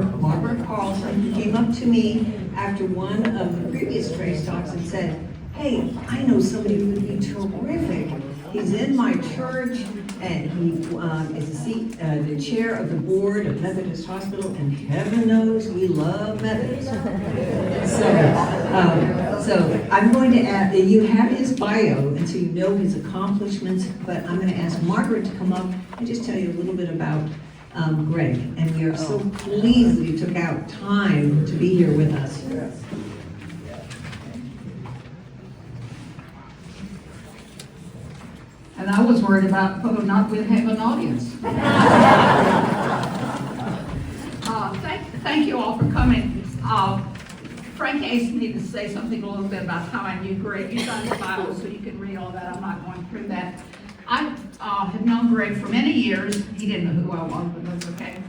Barbara Carlson, who came up to me after one of the previous Trace Talks and said, "Hey, I know somebody who would be terrific. He's in my church, and he is the chair of the board of Methodist Hospital, and heaven knows we love Methodist." So I'm going to add, you have his bio, and so you know his accomplishments, but I'm going to ask Margaret to come up and just tell you a little bit about Greg. And we are so pleased that you took out time to be here with us. And I was worried about whether or not we'd have an audience. Thank you all for coming. Frank asked me to say something a little bit about how I knew Greg. You got his Bible, so you can read all that. I'm not going through that. I have known Greg for many years. He didn't know who I was, but that's okay.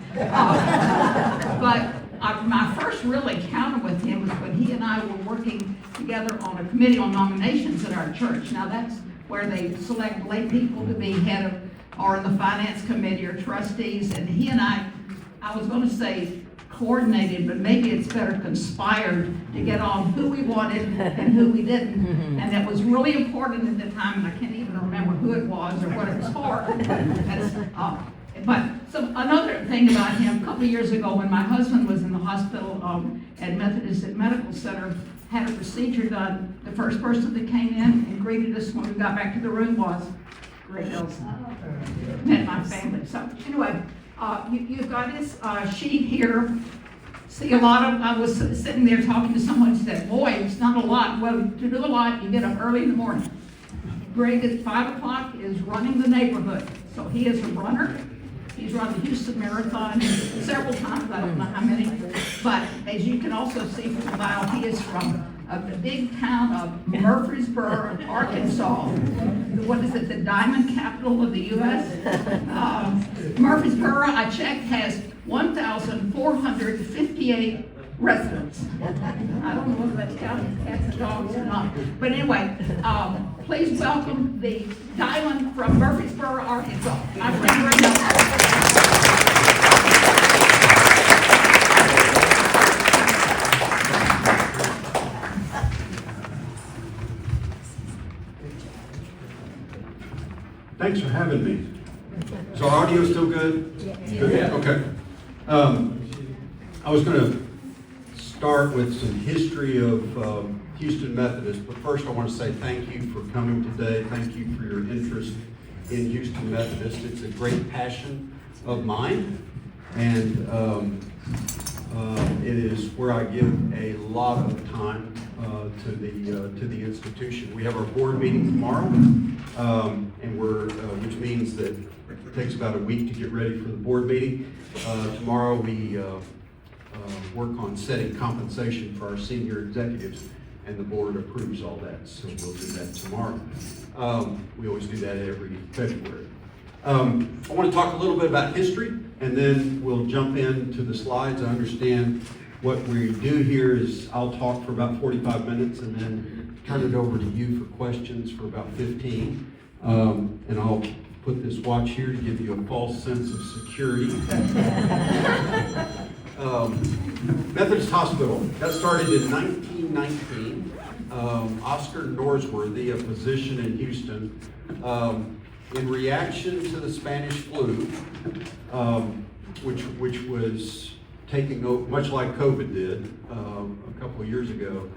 My first real encounter with him was when he and I were working together on a committee on nominations at our church. Now that's where they select lay people to be head of, or in the finance committee or trustees. And he and I was going to say coordinated, but maybe it's better conspired to get on who we wanted and who we didn't. And that was really important at the time, and I can't even remember who it was or what it was for. But another thing about him, a couple of years ago when my husband was in the hospital at Methodist Medical Center, had a procedure done, the first person that came in and greeted us when we got back to the room was Greg Elson. Met my family. So anyway, you've got his sheet here. See, I was sitting there talking to someone who said, "Boy, it's not a lot." Well, to do a lot, you get up early in the morning. Greg at 5 o'clock is running the neighborhood. So he is a runner. He's run the Houston Marathon several times, I don't know how many. But as you can also see from the bio, he is from the big town of Murfreesboro, Arkansas. What is it, the diamond capital of the U.S.? Murfreesboro, I checked, has 1,458 residents. I don't know whether that's counting cats and dogs or not. But anyway, please welcome the diamond from Murfreesboro, Arkansas. My friend Greg Elson. Thanks for having me. Is our audio still good? Good? Yeah. Okay. I was going to start with some history of Houston Methodist, but first I want to say thank you for coming today. Thank you for your interest in Houston Methodist. It's a great passion of mine, and it is where I give a lot of time to the institution. We have our board meeting tomorrow, and which means that it takes about a week to get ready for the board meeting. Tomorrow we work on setting compensation for our senior executives, and the board approves all that, so we'll do that tomorrow. We always do that every February. I want to talk a little bit about history, and then we'll jump into the slides. I understand what we do here is I'll talk for about 45 minutes and then turn it over to you for questions for about 15. And I'll put this watch here to give you a false sense of security. Methodist Hospital, that started in 1919. Oscar Norsworthy, a physician in Houston, in reaction to the Spanish flu, which was taking over, much like COVID did a couple of years ago,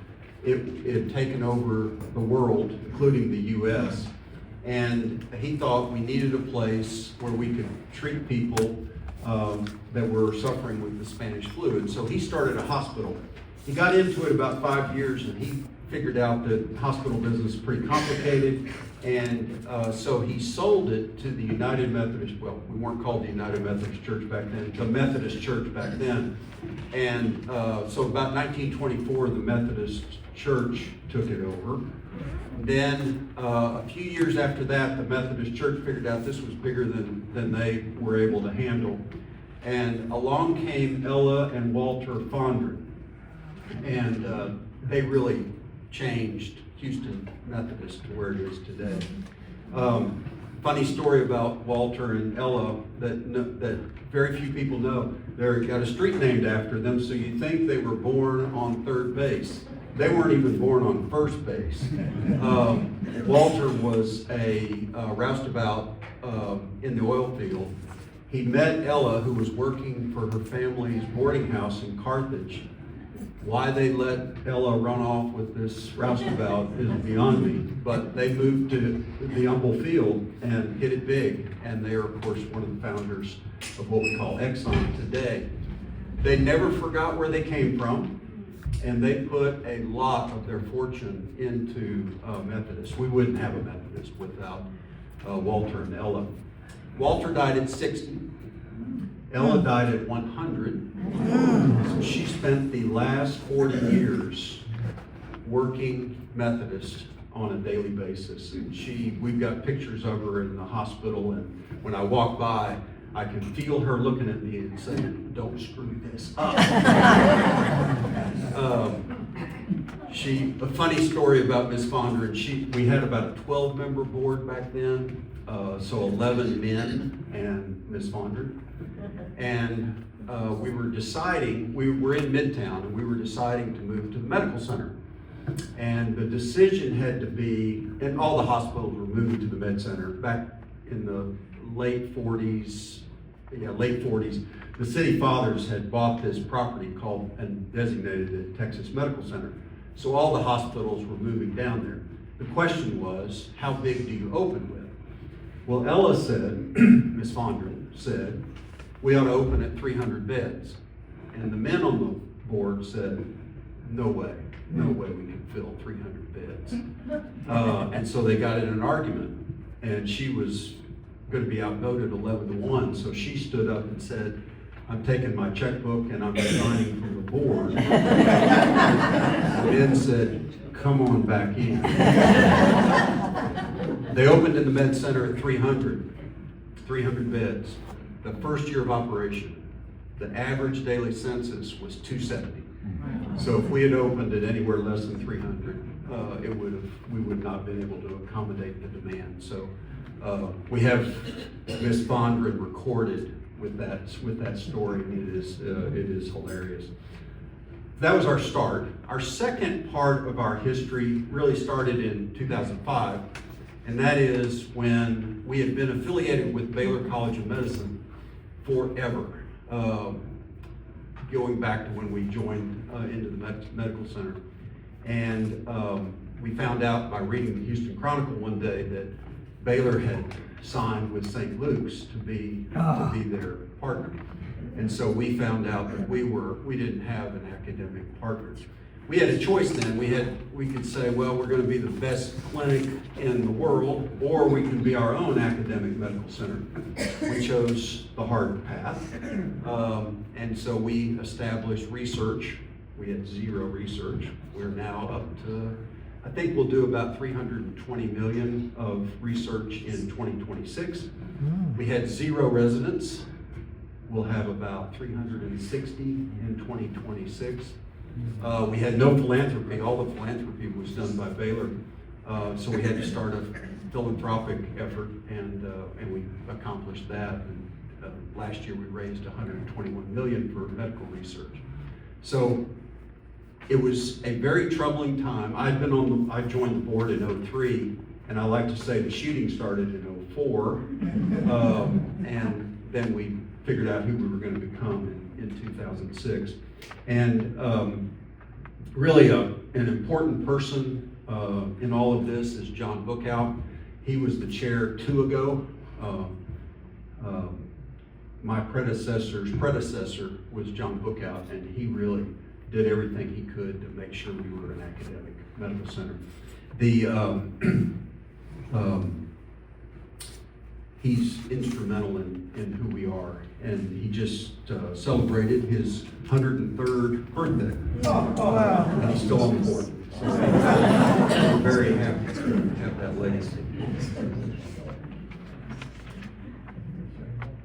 it had taken over the world, including the U.S., and he thought we needed a place where we could treat people that were suffering with the Spanish flu. And so he started a hospital. He got into it about 5 years, and he figured out that hospital business is pretty complicated. And so he sold it to the United Methodist, well, we weren't called the United Methodist Church back then, the Methodist Church back then. And so about 1924, the Methodist Church took it over. Then a few years after that, the Methodist Church figured out this was bigger than they were able to handle. And along came Ella and Walter Fondren. And they really changed Houston Methodist to where it is today. funny story about Walter and Ella that very few people know. They've got a street named after them, so you think they were born on third base. They weren't even born on first base. Walter was a roustabout in the oil field. He met Ella, who was working for her family's boarding house in Carthage. Why they let Ella run off with this roustabout is beyond me, but they moved to the Humble field and hit it big, and they are, of course, one of the founders of what we call Exxon today. They never forgot where they came from, and they put a lot of their fortune into Methodist. We wouldn't have a Methodist without Walter and Ella. Walter died at 60. Ella died at 100. So she spent the last 40 years working Methodist on a daily basis. And we've got pictures of her in the hospital, and when I walk by, I can feel her looking at me and saying, "Don't screw this up." A funny story about Miss Fondren, we had about a 12-member board back then, so 11 men and Miss Fondren. And we were deciding, we were in Midtown, and we were deciding to move to the medical center. And the decision had to be, and all the hospitals were moving to the med center back in the late 40s. The city fathers had bought this property called and designated it Texas Medical Center. So all the hospitals were moving down there. The question was, how big do you open with? Well, Ella said, Ms. Fondren said, we ought to open at 300 beds. And the men on the board said, no way we can fill 300 beds. And so they got in an argument, and she was going to be outvoted 11-1, so she stood up and said, I'm taking my checkbook and I'm resigning from the board. The men said, come on back in. They opened in the med center at 300 beds. The first year of operation, the average daily census was 270. So if we had opened at anywhere less than 300, we would not have been able to accommodate the demand. So we have Miss Fondren recorded with that story, and it is hilarious. That was our start. Our second part of our history really started in 2005, and that is when we had been affiliated with Baylor College of Medicine forever, going back to when we joined into the medical center. And we found out by reading the Houston Chronicle one day that Baylor had signed with St. Luke's to be their partner. And so we found out that we didn't have an academic partner. We had a choice then. We could say, well, we're going to be the best clinic in the world, or we can be our own academic medical center. We chose the hard path. And so we established research. We had zero research. We're now up to, I think we'll do about 320 million of research in 2026. We had zero residents. We'll have about 360 in 2026. We had no philanthropy. All the philanthropy was done by Baylor. So we had to start a philanthropic effort, and we accomplished that. And last year we raised 121 million for medical research. So it was a very troubling time. I joined the board in 2003, and I like to say the shooting started in 2004, and then we figured out who we were going to become in 2006. And really an important person in all of this is John Bookout. He was the chair 2 ago. My predecessor's predecessor was John Bookout, and he really did everything he could to make sure we were an academic medical center. He's instrumental in who we are, and he just celebrated his 103rd birthday. And he's still on the board. So we're very happy to have that legacy.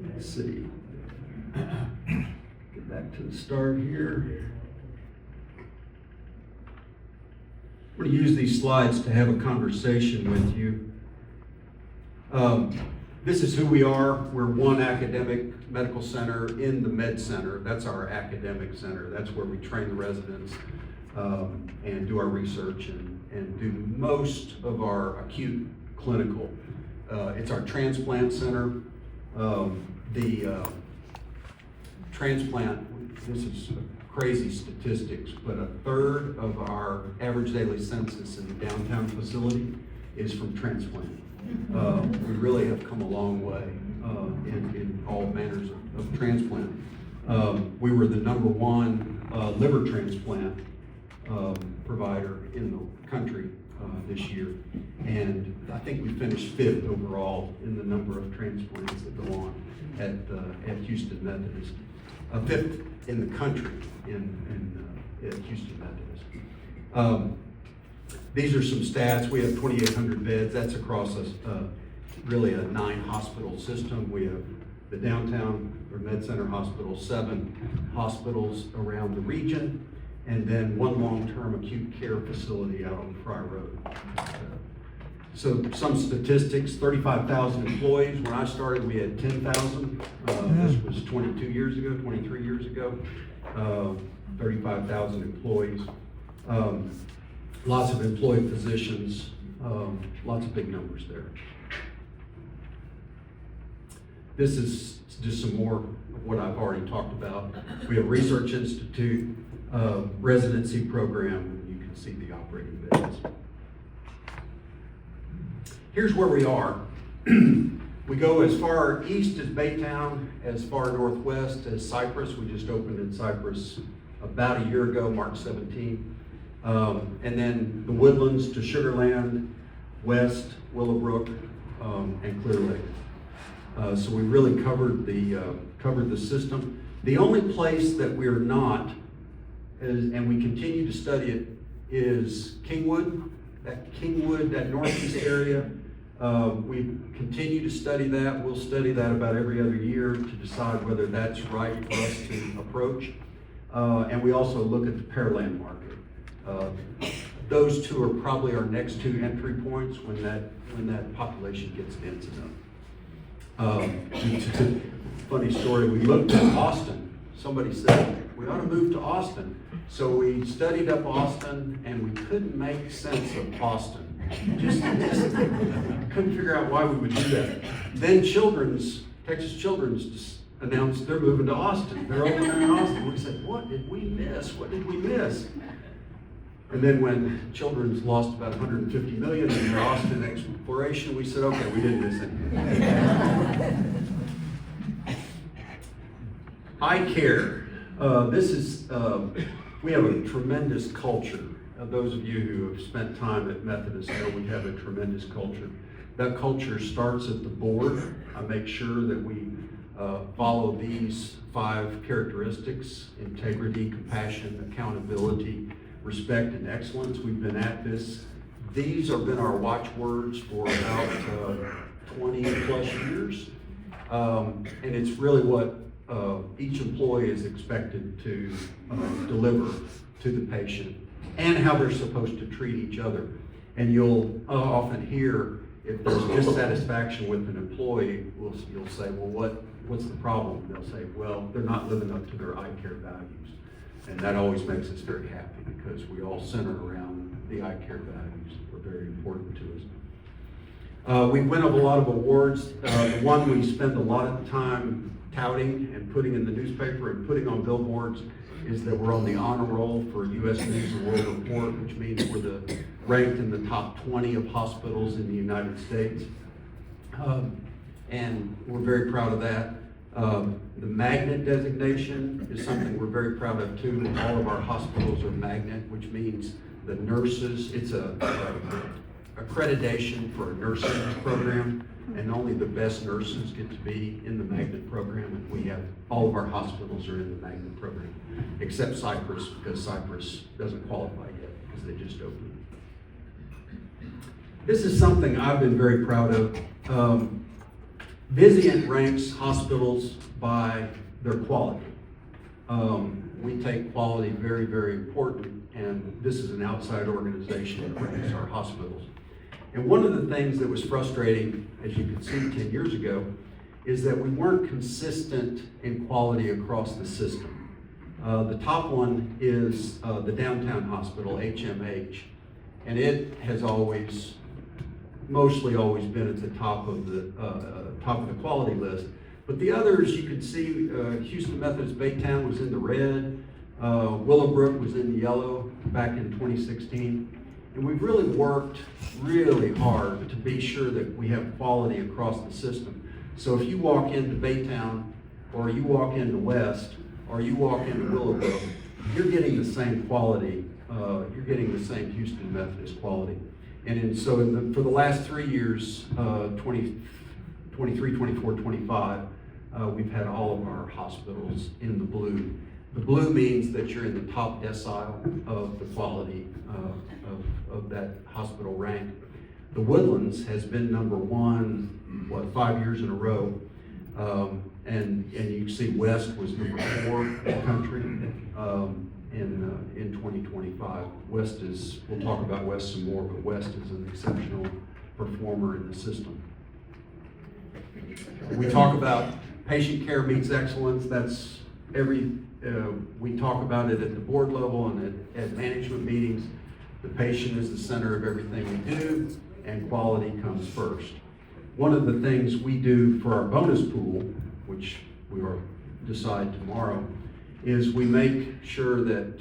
Let's see. Get back to the start here. I'm going to use these slides to have a conversation with you. This is who we are. We're one academic medical center in the med center. That's our academic center. That's where we train the residents and do our research and do most of our acute clinical. It's our transplant center. The transplant, this is crazy statistics, but 1/3 of our average daily census in the downtown facility is from transplant. We really have come a long way in all manners of transplant. We were the #1 liver transplant provider in the country this year, and I think we finished 5th overall in the number of transplants that go on at Houston Methodist. 5th in the country at Houston Methodist. These are some stats. We have 2,800 beds. That's across really a 9-hospital system. We have the downtown or med center hospital, 7 hospitals around the region, and then 1 long-term acute care facility out on Fry Road. So some statistics: 35,000 employees. When I started, we had 10,000. This was 22 years ago, 23 years ago. 35,000 employees. Lots of employed physicians, lots of big numbers there. This is just some more of what I've already talked about. We have a research institute, residency program. You can see the operating beds. Here's where we are. We go as far east as Baytown, as far northwest as Cypress. We just opened in Cypress about a year ago, March 17th. And then the Woodlands to Sugar Land, west, Willowbrook, and Clear Lake. So we really covered the system. The only place that we're not, and we continue to study it, is Kingwood, that northeast area. We continue to study that. We'll study that about every other year to decide whether that's right for us to approach. And we also look at the Pearland market. Those two are probably our next 2 entry points when that population gets dense enough. Funny story, we looked at Austin. Somebody said, we ought to move to Austin. So we studied up Austin and we couldn't make sense of Austin. Just couldn't figure out why we would do that. Then Texas Children's just announced they're moving to Austin. They're over there in Austin. We said, what did we miss? What did we miss? And then when Children's lost about $150 million in their Austin exploration, we said, okay, we didn't miss anything. Eye care. We have a tremendous culture. Those of you who have spent time at Methodist know we have a tremendous culture. That culture starts at the board. I make sure that we follow these 5 characteristics: integrity, compassion, accountability, respect, and excellence. We've been at this. These have been our watchwords for about 20 plus years. And it's really what each employee is expected to deliver to the patient and how they're supposed to treat each other. And you'll often hear, if there's dissatisfaction with an employee, you'll say, well, what's the problem? And they'll say, well, they're not living up to their eye care values. And that always makes us very happy because we all center around the eye care values. They're very important to us. We win a lot of awards. The one we spend a lot of time touting and putting in the newspaper and putting on billboards is that we're on the honor roll for U.S. News and World Report, which means we're ranked in the top 20 of hospitals in the United States. And we're very proud of that. The magnet designation is something we're very proud of too. All of our hospitals are magnet, which means the nurses, it's a accreditation for a nursing program, and only the best nurses get to be in the magnet program, and we have, all of our hospitals are in the magnet program, except Cypress, because Cypress doesn't qualify yet, because they just opened. This is something I've been very proud of. Vizient ranks hospitals by their quality. We take quality very, very important, and this is an outside organization that ranks our hospitals. And one of the things that was frustrating, as you could see 10 years ago, is that we weren't consistent in quality across the system. The top one is the downtown hospital, HMH, and it has mostly always been at the top of the quality list. But the others, you can see, Houston Methodist Baytown was in the red, Willowbrook was in the yellow back in 2016. And we've really worked really hard to be sure that we have quality across the system. So if you walk into Baytown, or you walk into West, or you walk into Willowbrook, you're getting the same quality, you're getting the same Houston Methodist quality. And so for the last 3 years, 23, 24, 25, we've had all of our hospitals in the blue. The blue means that you're in the top decile of the quality of that hospital rank. The Woodlands has been number one, 5 years in a row. And you can see West was number 4 in the country in 2025. West is, we'll talk about West some more, but West is an exceptional performer in the system. We talk about patient care meets excellence. That's we talk about it at the board level and at management meetings. The patient is the center of everything we do, and quality comes first. One of the things we do for our bonus pool, which we will decide tomorrow, is we make sure that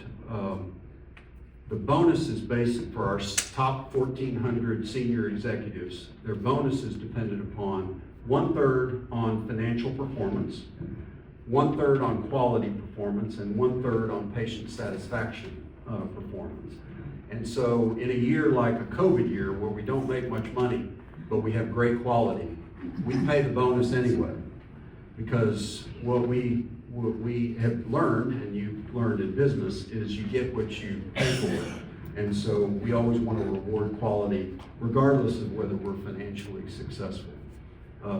the bonus is basic for our top 1,400 senior executives. Their bonus is dependent upon 1/3 on financial performance, 1/3 on quality performance, and 1/3 on patient satisfaction performance. And so in a year like a COVID year where we don't make much money, but we have great quality, we pay the bonus anyway. Because what we have learned, and you've learned in business, is you get what you pay for. And so we always want to reward quality regardless of whether we're financially successful.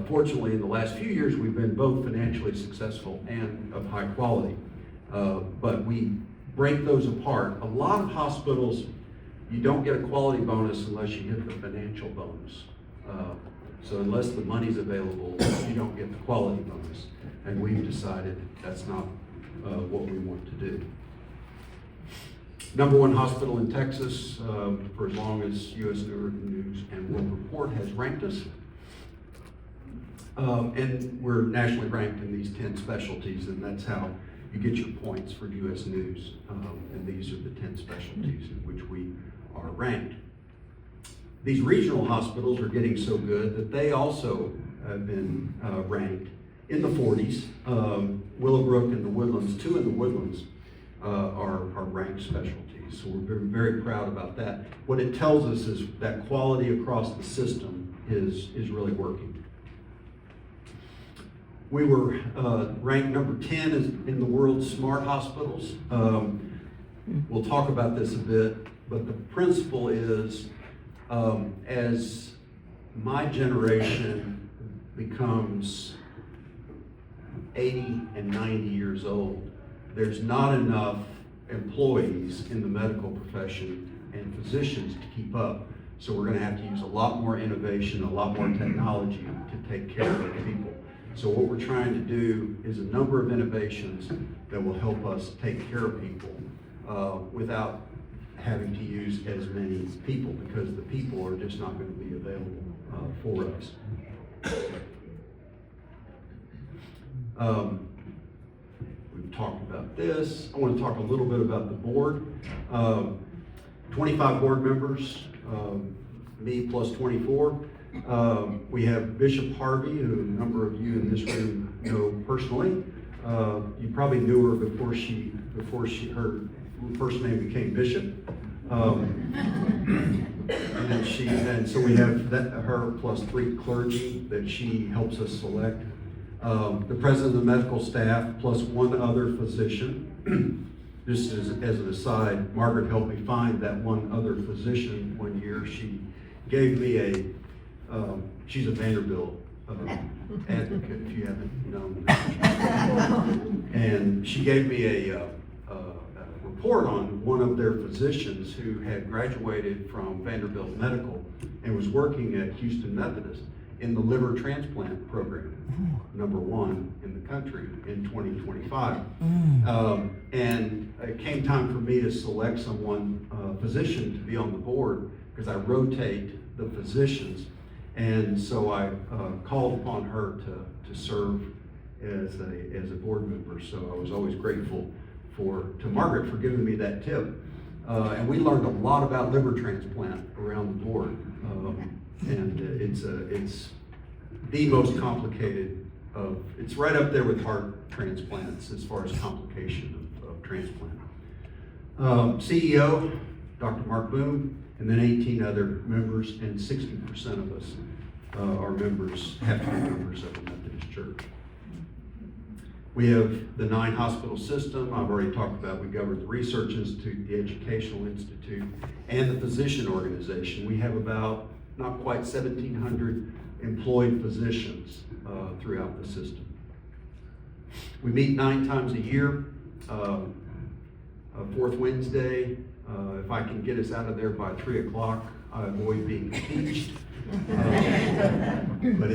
Fortunately, in the last few years, we've been both financially successful and of high quality. But we break those apart. A lot of hospitals, you don't get a quality bonus unless you hit the financial bonus. So unless the money's available, you don't get the quality bonus. And we've decided that's not what we want to do. Number 1 hospital in Texas for as long as U.S. News and World Report has ranked us. And we're nationally ranked in these 10 specialties, and that's how you get your points for U.S. News. And these are the 10 specialties in which we are ranked. These regional hospitals are getting so good that they also have been ranked in the 40s. Willowbrook and the Woodlands, 2 in the Woodlands are ranked specialties. So we're very proud about that. What it tells us is that quality across the system is really working. We were ranked number 10 in the world's smart hospitals. We'll talk about this a bit, but the principle is as my generation becomes 80 and 90 years old, there's not enough employees in the medical profession and physicians to keep up. So we're going to have to use a lot more innovation, a lot more technology to take care of people. So what we're trying to do is a number of innovations that will help us take care of people without having to use as many people, because the people are just not going to be available for us. We've talked about this. I want to talk a little bit about the board. 25 board members, me plus 24. We have Bishop Harvey, who a number of you in this room know personally. You probably knew her before her first name became Bishop. And so we have her plus 3 clergy that she helps us select. The president of the medical staff plus 1 other physician. Just as an aside, Margaret helped me find that 1 other physician one year. She gave me she's a Vanderbilt advocate, if you haven't known that. And she gave me a report report on one of their physicians who had graduated from Vanderbilt Medical and was working at Houston Methodist in the liver transplant program, #1 in the country in 2025. And it came time for me to select someone, physician, to be on the board, because I rotate the physicians. And so I called upon her to serve as a board member. So I was always grateful to Margaret for giving me that tip. And we learned a lot about liver transplant around the board. And it's the most complicated it's right up there with heart transplants as far as complication of transplant. CEO, Dr. Mark Boone, and then 18 other members, and 60% of us are members, have to be members of the Methodist Church. We have the 9 hospital system. I've already talked about. We govern the Research Institute, the Educational Institute, and the physician organization. We have about not quite 1,700 employed physicians throughout the system. We meet 9 times a year, fourth Wednesday. If I can get us out of there by 3 o'clock, I avoid being impeached. But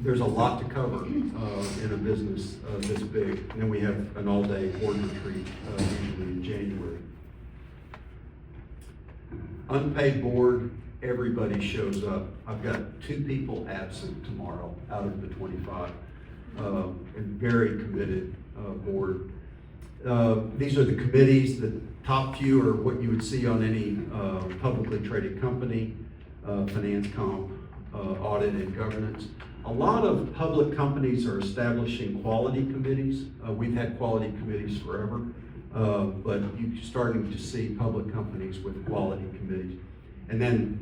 there's a lot to cover in a business this big. And then we have an all-day board retreat usually in January. Unpaid board, everybody shows up. I've got 2 people absent tomorrow out of the 25, and very committed board. These are the committees. The top few are what you would see on any publicly traded company: finance, comp, audit, and governance. A lot of public companies are establishing quality committees. We've had quality committees forever, but you're starting to see public companies with quality committees. And then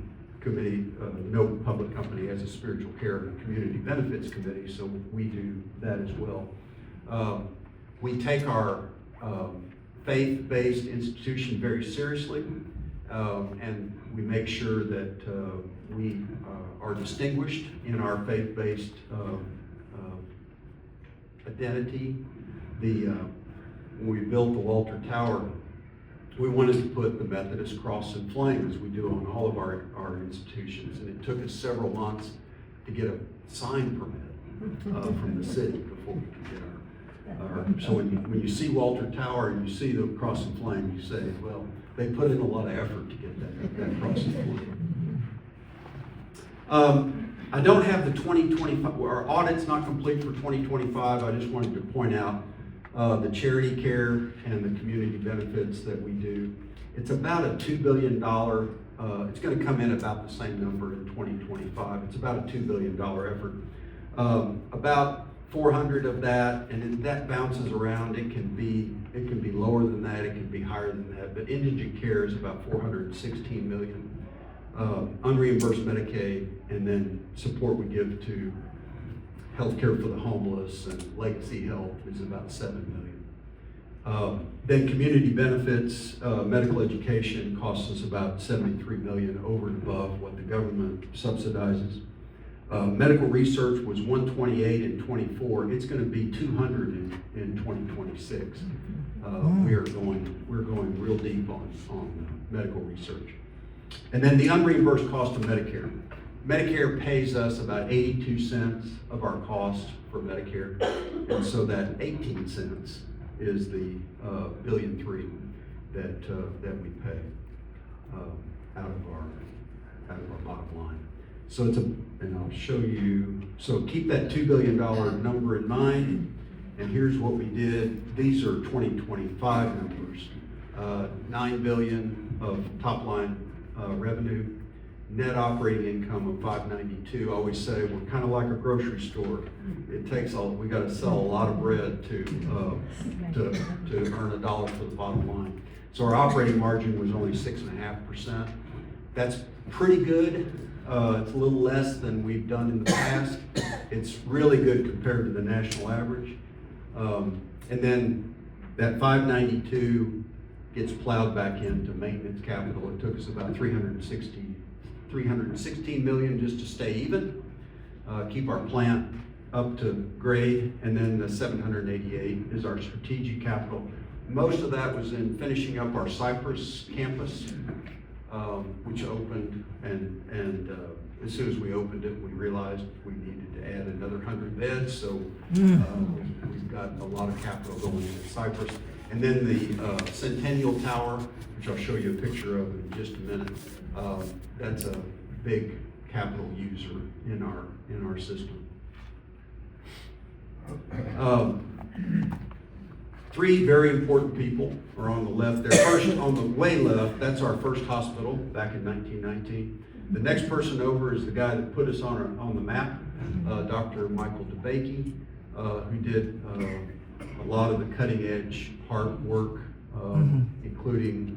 no public company has a spiritual care and community benefits committee, so we do that as well. We take our faith-based institution very seriously, and we make sure that we are distinguished in our faith-based identity. When we built the Walter Tower, we wanted to put the Methodist cross and flame, as we do on all of our institutions, and it took us several months to get a sign permit from the city before we could get so when you see Walter Tower and you see the cross and flame, you say, well, they put in a lot of effort to get that cross and flame. I don't have the 2025, our audit's not complete for 2025. I just wanted to point out the charity care and the community benefits that we do. It's about a $2 billion, it's going to come in about the same number in 2025. It's about a $2 billion effort. About 400 of that, and that bounces around. It can be lower than that, it can be higher than that, but indigent care is about 416 million. Unreimbursed Medicaid, and then support we give to healthcare for the homeless and legacy health is about 7 million. Then community benefits, medical education costs us about 73 million over and above what the government subsidizes. Medical research was 128 in 24. It's going to be 200 in 2026. We're going real deep on medical research. And then the unreimbursed cost of Medicare. Medicare pays us about 82 cents of our cost for Medicare, and so that 18 cents is the $1.3 billion that we pay out of our bottom line. So and I'll show you. So keep that $2 billion number in mind. And here's what we did. These are 2025 numbers. $9 billion of top line revenue, net operating income of 592. I always say we're kind of like a grocery store. It takes we got to sell a lot of bread to earn a dollar for the bottom line. So our operating margin was only 6.5%. That's pretty good. It's a little less than we've done in the past. It's really good compared to the national average. And then that 592 gets plowed back into maintenance capital. It took us about 316 million just to stay even, keep our plant up to grade, and then the 788 is our strategic capital. Most of that was in finishing up our Cypress campus, which opened, and as soon as we opened it, we realized we needed to add another 100 beds, so we've got a lot of capital going into Cypress. And then the Centennial Tower, which I'll show you a picture of in just a minute, that's a big capital user in our system. Three very important people are on the left there. First, on the way left, that's our first hospital back in 1919. The next person over is the guy that put us on the map, Dr. Michael DeBakey, who did a lot of the cutting edge heart work, including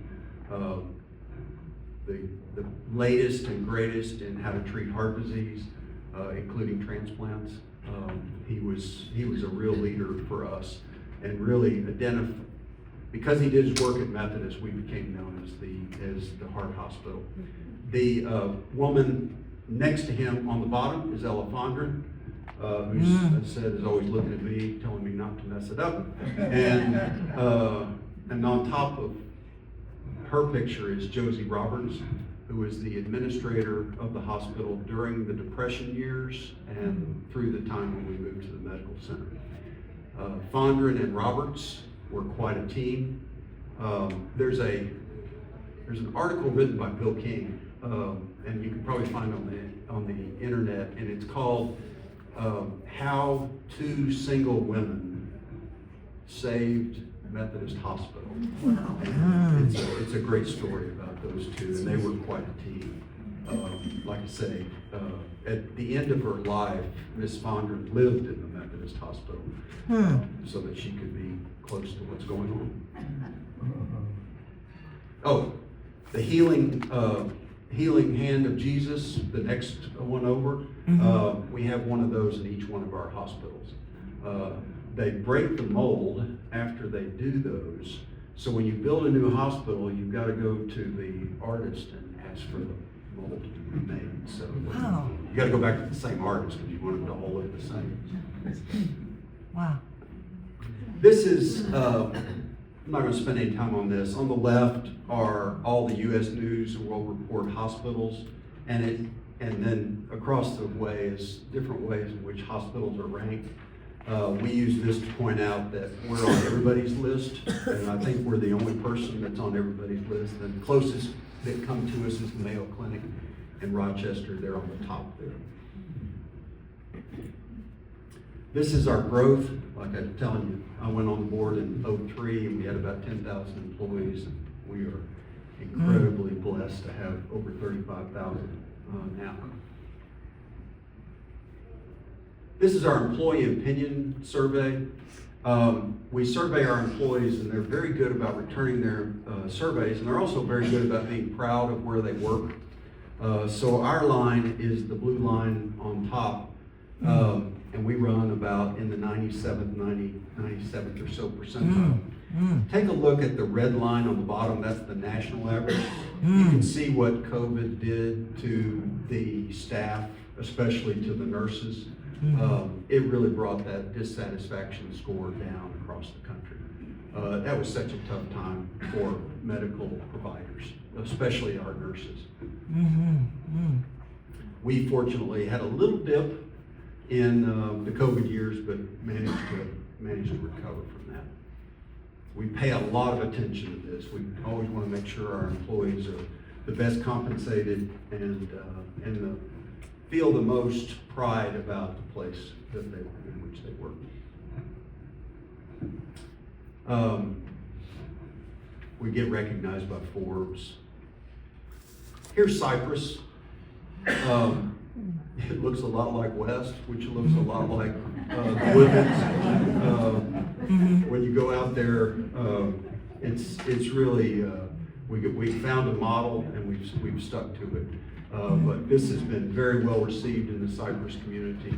the latest and greatest in how to treat heart disease, including transplants. He was a real leader for us, and really identified, because he did his work at Methodist, we became known as the heart hospital. The woman next to him on the bottom is Ella Fondren, who's, as I said, is always looking at me, telling me not to mess it up. And on top of her picture is Josie Roberts, who was the administrator of the hospital during the Depression years and through the time when we moved to the medical center. Fondren and Roberts were quite a team. There's an article written by Bill King, and you can probably find on the internet, and it's called "How Two Single Women Saved Methodist Hospital." Wow. It's a great story about those two, and they were quite a team. Like I say, at the end of her life, Miss Fondren lived in the Methodist Hospital so that she could be close to what's going on. Oh, the healing hand of Jesus, the next one over. We have one of those in each one of our hospitals. They break the mold after they do those. So when you build a new hospital, you've got to go to the artist and ask for the mold to be remade. So you got to go back to the same artist because you want them to all look the same. Wow. This is, I'm not going to spend any time on this. On the left are all the U.S. News and World Report hospitals, and then across the way is different ways in which hospitals are ranked. We use this to point out that we're on everybody's list, and I think we're the only person that's on everybody's list. The closest that come to us is the Mayo Clinic in Rochester. They're on the top there. This is our growth. Like I was telling you, I went on the board in 2003, and we had about 10,000 employees. We are incredibly blessed to have over 35,000 now. This is our employee opinion survey. We survey our employees, and they're very good about returning their surveys, and they're also very good about being proud of where they work. So our line is the blue line on top, and we run about in the 97th or so percentile. Take a look at the red line on the bottom. That's the national average. You can see what COVID did to the staff, especially to the nurses. It really brought that dissatisfaction score down across the country. That was such a tough time for medical providers, especially our nurses. We fortunately had a little dip in the COVID years, but managed to recover from that. We pay a lot of attention to this. We always want to make sure our employees are the best compensated and feel the most pride about the place in which they work. We get recognized by Forbes. Here's Cypress. It looks a lot like West, which looks a lot like the Woodlands. When you go out there, it's really we found a model and we've stuck to it. But this has been very well received in the Cypress community.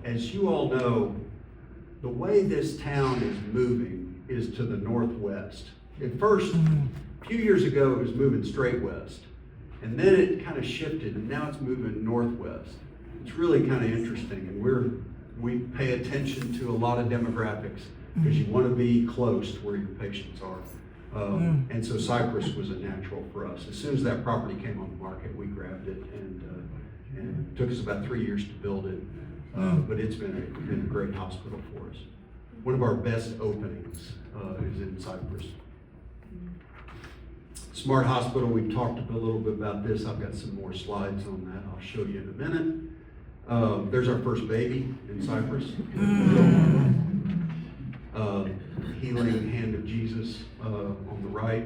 As you all know, the way this town is moving is to the northwest. At first, a few years ago, it was moving straight west. And then it kind of shifted, and now it's moving northwest. It's really kind of interesting, and we pay attention to a lot of demographics. because you want to be close to where your patients are. And so Cypress was a natural for us. As soon as that property came on the market, we grabbed it, and it took us about 3 years to build it. But it's been a great hospital for us. One of our best openings is in Cypress. Smart Hospital, we've talked a little bit about this. I've got some more slides on that I'll show you in a minute. There's our first baby in Cypress. Healing hand of Jesus on the right.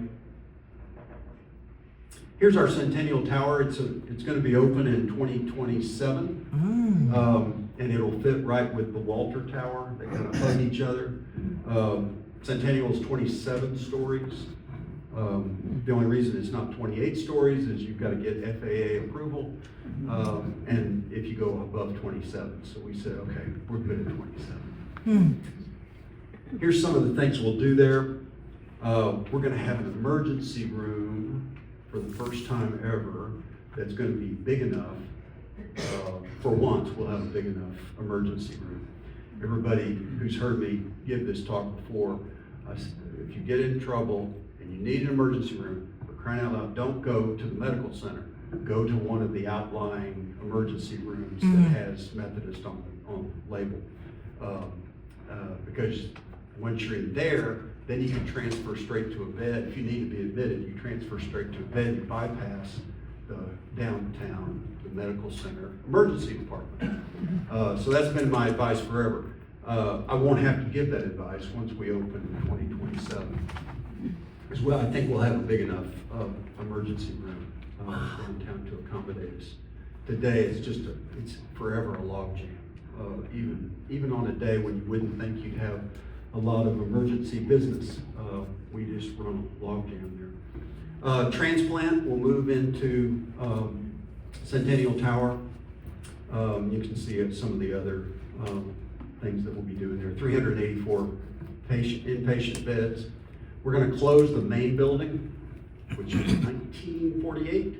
Here's our Centennial Tower. It's going to be open in 2027, and it'll fit right with the Walter Tower. They kind of hug each other. Centennial is 27 stories. The only reason it's not 28 stories is you've got to get FAA approval, and if you go above 27. So we said, okay, we're good at 27. Here's some of the things we'll do there. We're going to have an emergency room for the first time ever that's going to be big enough. For once, we'll have a big enough emergency room. Everybody who's heard me give this talk before, if you get in trouble and you need an emergency room, for crying out loud, don't go to the medical center. Go to one of the outlying emergency rooms that has Methodist on the label. Because once you're in there, then you can transfer straight to a bed. If you need to be admitted, you transfer straight to a bed. You bypass the downtown, the medical center, emergency department. So that's been my advice forever. I won't have to give that advice once we open in 2027. As well, I think we'll have a big enough emergency room downtown to accommodate us. Today, it's forever a logjam. Even on a day when you wouldn't think you'd have a lot of emergency business, we just run a logjam there. Transplant will move into Centennial Tower. You can see some of the other things that we'll be doing there. 384 inpatient beds. We're going to close the main building, which is 1948.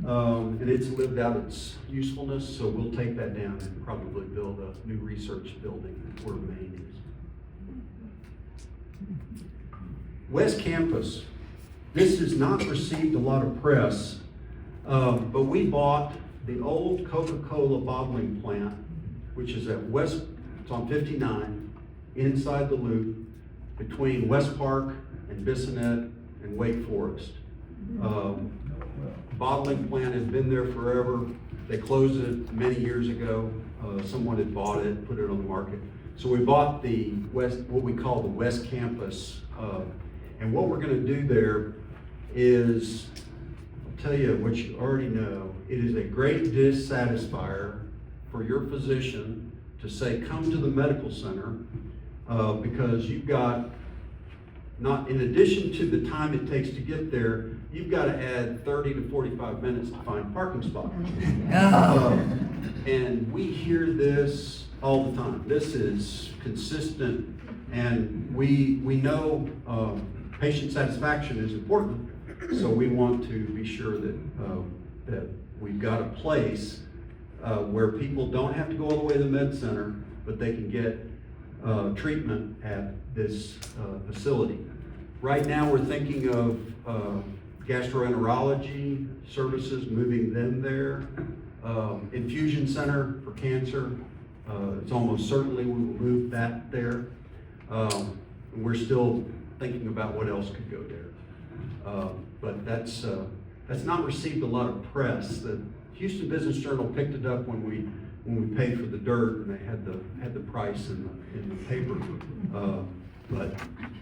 And it's lived out its usefulness, so we'll take that down and probably build a new research building where Maine is. West Campus. This has not received a lot of press, but we bought the old Coca-Cola bottling plant, which is at it's on 59, inside the loop, between West Park and Bissonnet and Wake Forest. Bottling plant has been there forever. They closed it many years ago. Someone had bought it, put it on the market. So we bought what we call the West Campus. And what we're going to do there is, I'll tell you what you already know, it is a great dissatisfier for your physician to say, come to the medical center, because you've got, in addition to the time it takes to get there, you've got to add 30 to 45 minutes to find a parking spot. And we hear this all the time. This is consistent, and we know patient satisfaction is important, so we want to be sure that we've got a place where people don't have to go all the way to the med center, but they can get treatment at this facility. Right now, we're thinking of gastroenterology services, moving them there. Infusion center for cancer, it's almost certainly we will move that there. And we're still thinking about what else could go there. But that's not received a lot of press. The Houston Business Journal picked it up when we paid for the dirt, and they had the price in the paper. But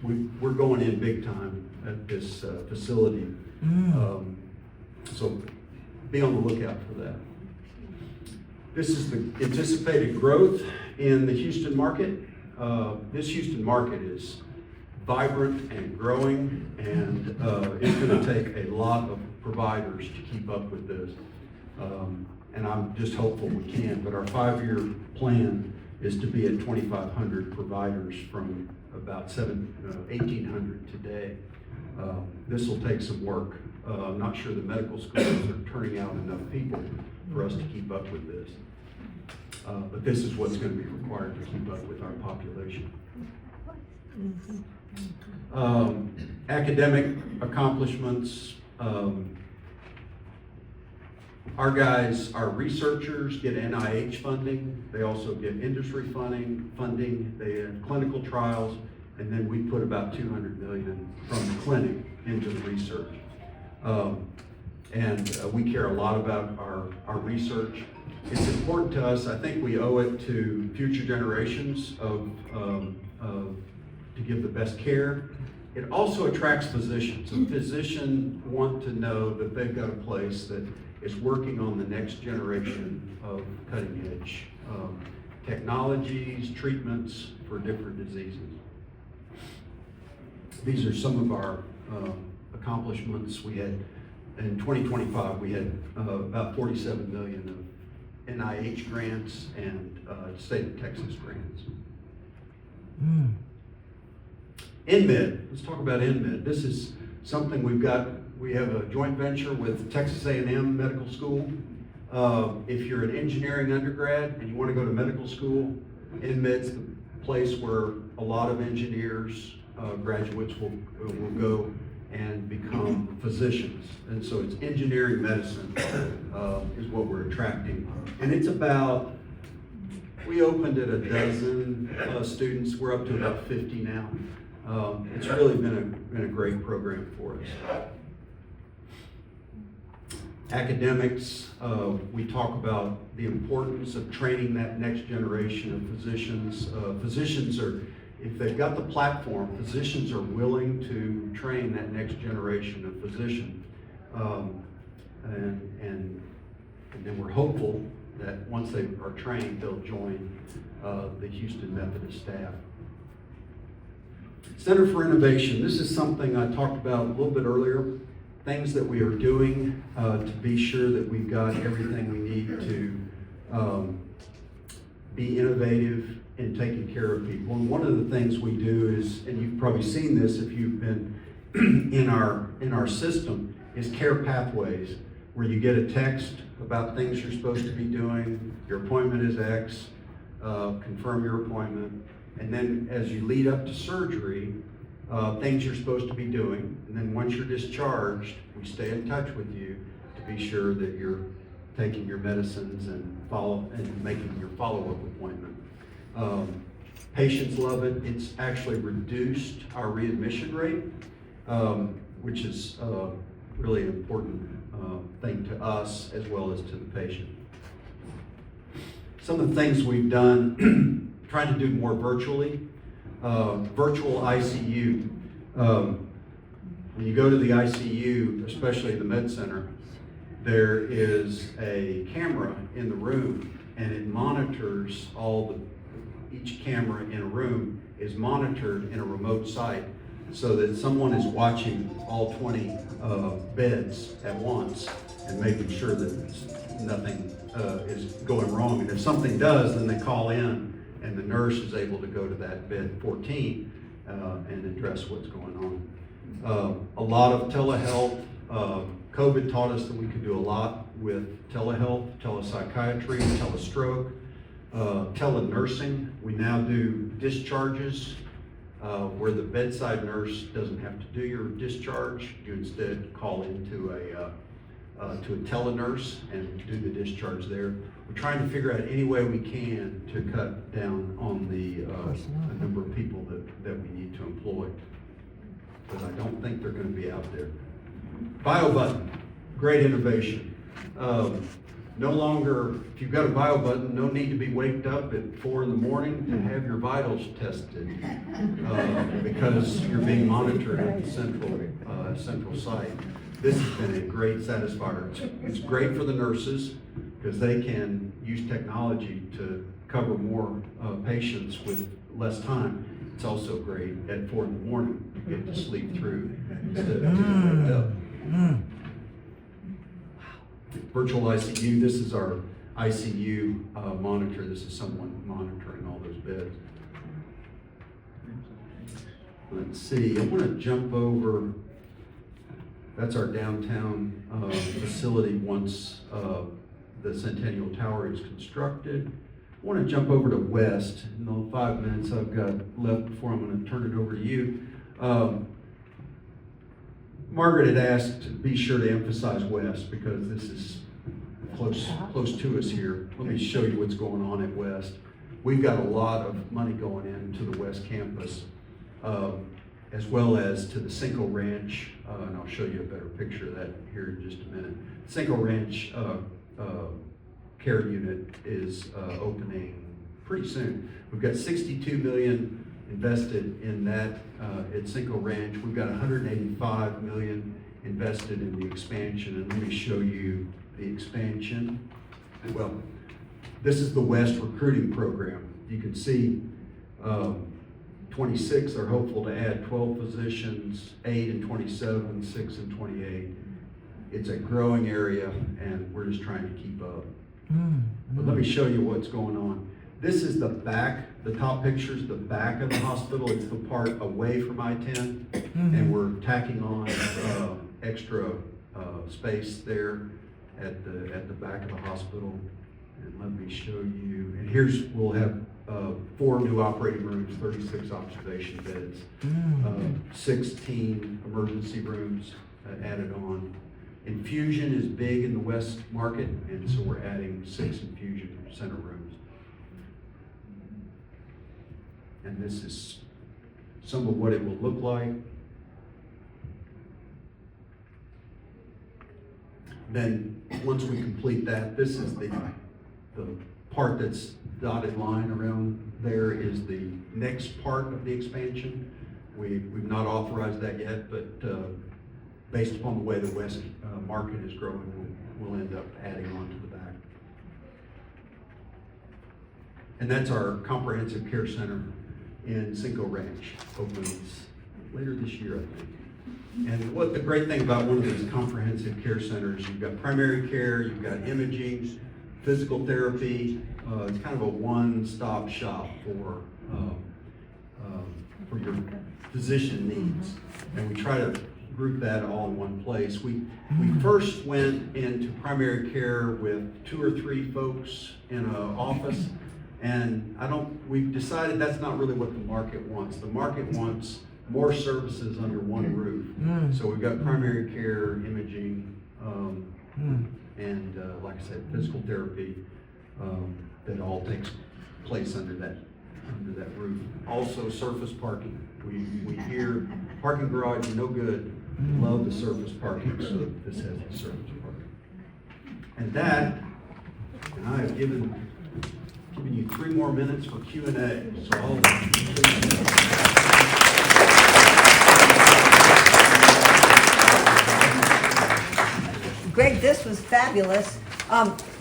we're going in big time at this facility. So be on the lookout for that. This is the anticipated growth in the Houston market. This Houston market is vibrant and growing, and it's going to take a lot of providers to keep up with this. And I'm just hopeful we can, but our 5-year plan is to be at 2,500 providers from about 1,800 today. This will take some work. I'm not sure the medical schools are turning out enough people for us to keep up with this. But this is what's going to be required to keep up with our population. Academic accomplishments. Our guys, our researchers get NIH funding. They also get industry funding. They have clinical trials, and then we put about $200 million from the clinic into the research. We care a lot about our research. It's important to us. I think we owe it to future generations to give the best care. It also attracts physicians. A physician want to know that they've got a place that is working on the next generation of cutting edge technologies, treatments for different diseases. These are some of our accomplishments. We had, in 2025, we had about $47 million of NIH grants and state of Texas grants. InMed, let's talk about InMed. This is something we have a joint venture with Texas A&M Medical School. If you're an engineering undergrad and you want to go to medical school, InMed's the place where a lot of engineers, graduates will go and become physicians. And so it's engineering medicine is what we're attracting. And it's about, we opened at a dozen students. We're up to about 50 now. It's really been a great program for us. Academics, we talk about the importance of training that next generation of physicians. Physicians are, if they've got the platform, physicians are willing to train that next generation of physician. And then we're hopeful that once they are trained, they'll join the Houston Methodist staff. Center for Innovation. This is something I talked about a little bit earlier. Things that we are doing to be sure that we've got everything we need to be innovative in taking care of people. And one of the things we do is, and you've probably seen this if you've been in our system, is care pathways, where you get a text about things you're supposed to be doing. Your appointment is X. Confirm your appointment. And then as you lead up to surgery, things you're supposed to be doing. And then once you're discharged, we stay in touch with you to be sure that you're taking your medicines and making your follow-up appointment. Patients love it. It's actually reduced our readmission rate, which is really an important thing to us as well as to the patient. Some of the things we've done, trying to do more virtually. Virtual ICU. When you go to the ICU, especially the med center, there is a camera in the room, and it monitors each camera in a room is monitored in a remote site, so that someone is watching all 20 beds at once and making sure that nothing is going wrong. And if something does, then they call in, and the nurse is able to go to that bed 14 and address what's going on. A lot of telehealth. COVID taught us that we could do a lot with telehealth, telepsychiatry, telestroke, telenursing. We now do discharges where the bedside nurse doesn't have to do your discharge. You instead call into a telenurse and do the discharge there. We're trying to figure out any way we can to cut down on the number of people that we need to employ. But I don't think they're going to be out there. BioButton, great innovation. No longer, if you've got a BioButton, no need to be waked up at 4 in the morning to have your vitals tested because you're being monitored at the central site. This has been a great satisfier. It's great for the nurses because they can use technology to cover more patients with less time. It's also great at 4 in the morning to get to sleep through instead of being waked up. Virtual ICU, this is our ICU monitor. This is someone monitoring all those beds. Let's see, I want to jump over. That's our downtown facility once the Centennial Tower is constructed. I want to jump over to West in the 5 minutes I've got left before I'm going to turn it over to you. Margaret had asked to be sure to emphasize West because this is close to us here. Let me show you what's going on at West. We've got a lot of money going into the West Campus, as well as to the Cinco Ranch, and I'll show you a better picture of that here in just a minute. Cinco Ranch care unit is opening pretty soon. We've got $62 million invested in that at Cinco Ranch. We've got $185 million invested in the expansion, and let me show you the expansion. Well, this is the West recruiting program. You can see 26 are hopeful to add 12 positions, 8 in 27, 6 in 28. It's a growing area, and we're just trying to keep up. But let me show you what's going on. This is the back, the top picture is the back of the hospital. It's the part away from I-10, and we're tacking on extra space there at the back of the hospital. And let me show you, and we'll have 4 new operating rooms, 36 observation beds, 16 emergency rooms added on. Infusion is big in the West Market, and so we're adding 6 infusion center rooms. And this is some of what it will look like. Then, once we complete that, this is the part that's dotted line around there is the next part of the expansion. We've not authorized that yet, but based upon the way the West Market is growing, we'll end up adding on to the back. And that's our comprehensive care center in Cinco Ranch. Opens later this year, I think. And what the great thing about one of these comprehensive care centers, you've got primary care, you've got imaging, physical therapy. It's kind of a one-stop shop for your physician needs. And we try to group that all in one place. We first went into primary care with 2 or 3 folks in an office, and we've decided that's not really what the market wants. The market wants more services under one roof. So we've got primary care, imaging, and like I said, physical therapy, that all takes place under that roof. Also surface parking. We hear parking garage no good. Love the surface parking, so this has the surface parking. And I have given you 3 more minutes for Q&A. So Greg, this was fabulous.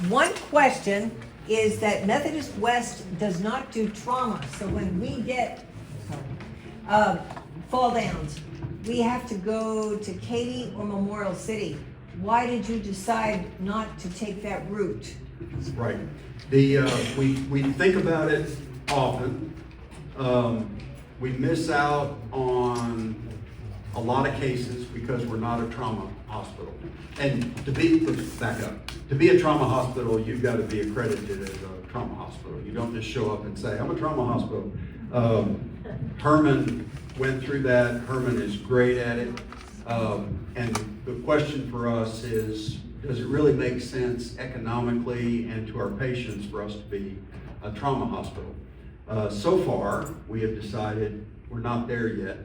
One question is that Methodist West does not do trauma. So when we get fall downs, we have to go to Katy or Memorial City. Why did you decide not to take that route? Right. We think about it often. We miss out on a lot of cases because we're not a trauma hospital. And to be a trauma hospital, you've got to be accredited as a trauma hospital. You don't just show up and say, I'm a trauma hospital. Herman went through that. Herman is great at it. And the question for us is, does it really make sense economically and to our patients for us to be a trauma hospital? So far, we have decided we're not there yet,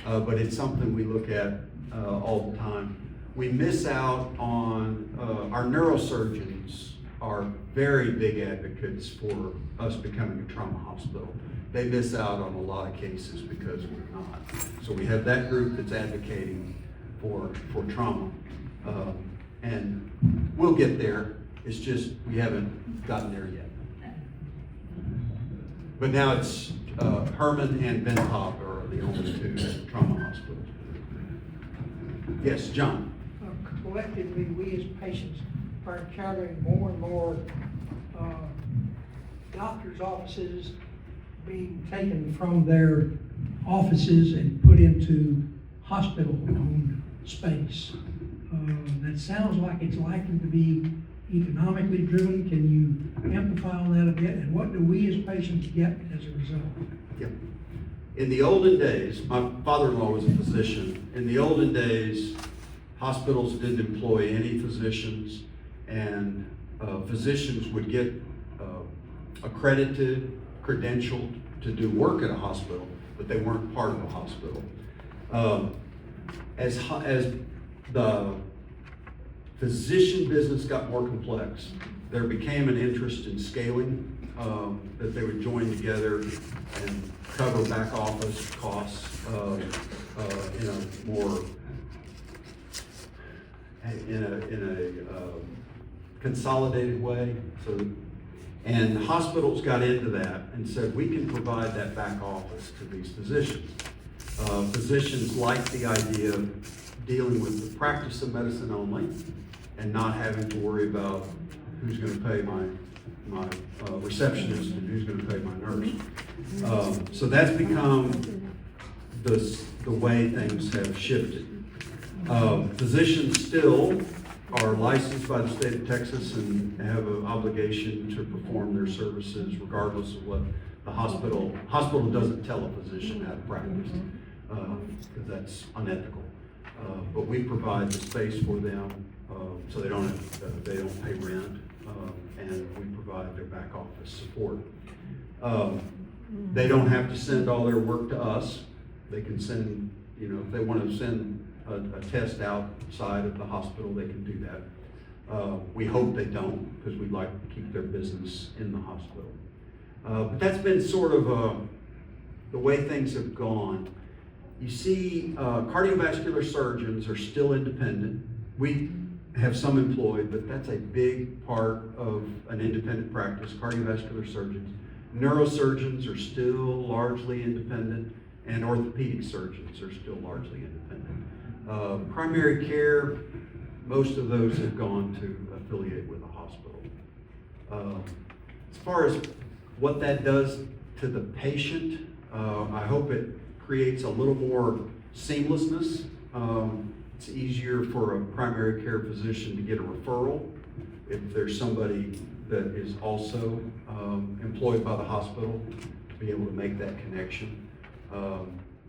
but it's something we look at all the time. We miss out on, our neurosurgeons are very big advocates for us becoming a trauma hospital. They miss out on a lot of cases because we're not. So we have that group that's advocating for trauma. And we'll get there. It's just we haven't gotten there yet. But now it's Herman and Ben Top are the only 2 trauma hospitals. Yes, John. Collectively, we as patients are encountering more and more doctors' offices being taken from their offices and put into hospital-owned space. That sounds like it's likely to be economically driven? Can you amplify on that a bit? And what do we as patients get as a result? Yep. In the olden days, my father-in-law was a physician. In the olden days, hospitals didn't employ any physicians, and physicians would get accredited, credentialed to do work at a hospital, but they weren't part of a hospital. As the physician business got more complex, there became an interest in scaling, that they would join together and cover back office costs in a more consolidated way. And hospitals got into that and said, we can provide that back office to these physicians. Physicians like the idea of dealing with the practice of medicine only and not having to worry about who's going to pay my receptionist and who's going to pay my nurse. So that's become the way things have shifted. Physicians still are licensed by the state of Texas and have an obligation to perform their services regardless of what the hospital doesn't tell a physician how to practice, because that's unethical. But we provide the space for them, so they don't pay rent, and we provide their back office support. They don't have to send all their work to us. They can send, if they want to send a test outside of the hospital, they can do that. We hope they don't, because we'd like to keep their business in the hospital. But that's been sort of the way things have gone. You see, cardiovascular surgeons are still independent. We have some employed, but that's a big part of an independent practice, cardiovascular surgeons. Neurosurgeons are still largely independent, and orthopedic surgeons are still largely independent. Primary care, most of those have gone to affiliate with a hospital. As far as what that does to the patient, I hope it creates a little more seamlessness. It's easier for a primary care physician to get a referral if there's somebody that is also employed by the hospital, to be able to make that connection.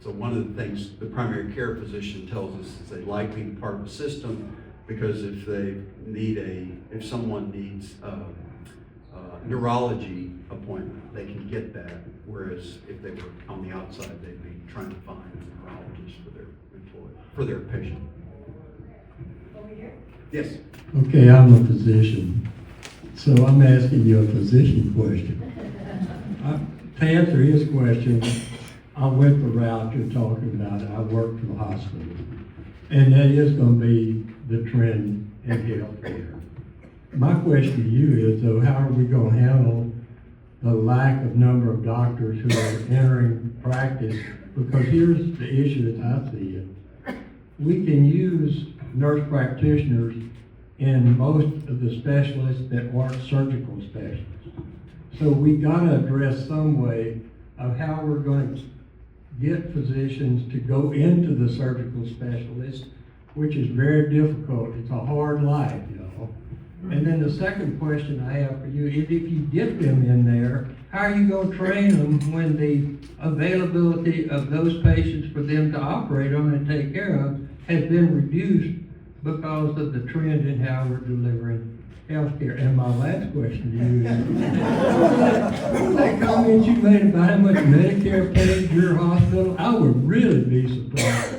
So one of the things the primary care physician tells us is they like being part of the system, because if someone needs a neurology appointment, they can get that. Whereas if they were on the outside, they'd be trying to find a neurologist for their patient. Over here? Yes. Okay, I'm a physician, so I'm asking you a physician question. To answer his question, I went the route you're talking about. I work for the hospital, and that is going to be the trend in healthcare. My question to you is, though, how are we going to handle the lack of number of doctors who are entering practice? Because here's the issue as I see it. We can use nurse practitioners in most of the specialists that aren't surgical specialists. So we got to address some way of how we're going to get physicians to go into the surgical specialist, which is very difficult. It's a hard life, And then the second question I have for you is, if you get them in there, how are you going to train them when the availability of those patients for them to operate on and take care of has been reduced because of the trend in how we're delivering healthcare? And my last question to you is, that comment you made about how much Medicare paid your hospital, I would really be surprised